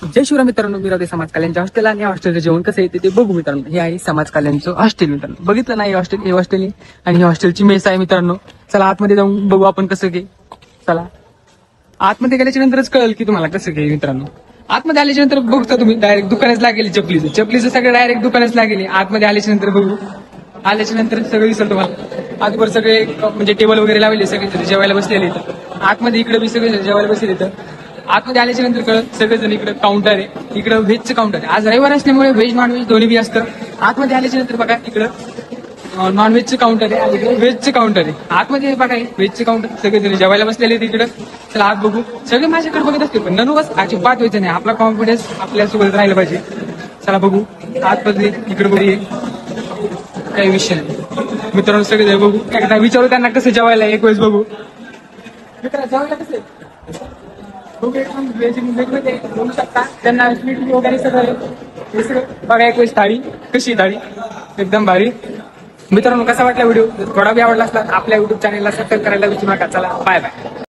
जय शिवराय मित्रांनो, मी राहते समाज कल्याणच्या हॉस्टेल आणि हॉस्टेलचं जेवण कसं येते ते बघू मित्रांनो. हे आहे समाज कल्याणचं हॉस्टेल मित्रांनो. बघितलं नाही हे हॉस्टेल आणि ही हॉस्टेलची मेस आहे मित्रांनो. चला आतमध्ये जाऊन बघू आपण कसं घे. चला आतमध्ये गेल्याच्या नंतरच कळेल की तुम्हाला कसं घे मित्रांनो. आतमध्ये आल्याच्या नंतर बघता तुम्ही डायरेक्ट दुकानच लागेल चपलीचं सगळं डायरेक्ट दुकानच लागेल. आतमध्ये आल्याच्या नंतर बघू. आल्याच्या नंतर सगळं दिसेल तुम्हाला. आजवर सगळे म्हणजे टेबल वगैरे लावले सगळे जेवायला बसलेले इथं. आतमध्ये इकडे बी सगळे जेवायला बसले इथं. आतमध्ये आल्याच्या नंतर कळत सगळेजण इकडे काउंटर आहे. इकडं व्हेजचं काउंटर आहे. आज रविवार असल्यामुळे व्हेज नॉनव्हेज दोन्ही बी असतं. आतमध्ये आल्याच्या नंतर बघा इकडं नॉनव्हेजचं काउंटर आहे आणि इकडे व्हेजचं काउंटर आहे. आतमध्ये बघा व्हेजचं काउंटर सगळेजण जेवायला बसलेले तिकडं. चला आत बघू. सगळे माझ्याकडे बघत असते पण ननुकच अजिबात व्हायचं नाही. आपला कॉन्फिडन्स आपल्यासोबत राहिला पाहिजे. चला बघू आतमध्ये इकडे बघू. काही विषय नाही मित्रांनो. सगळे बघू एकदा विचारू त्यांना कसं जेवायला एक वेळेस बघू. मित्रांनो जेवायला कसं बघू शकता त्यांना स्वीट वगैरे सगळं बघा. एक वेळेस थाळी कशी थाळी एकदम भारी. मित्रांनो कसा वाटला व्हिडिओ. थोडा बी आवडला असला आपल्या युट्यूब चॅनलला सबस्क्राईब करायला विसरू नका. चला बाय बाय.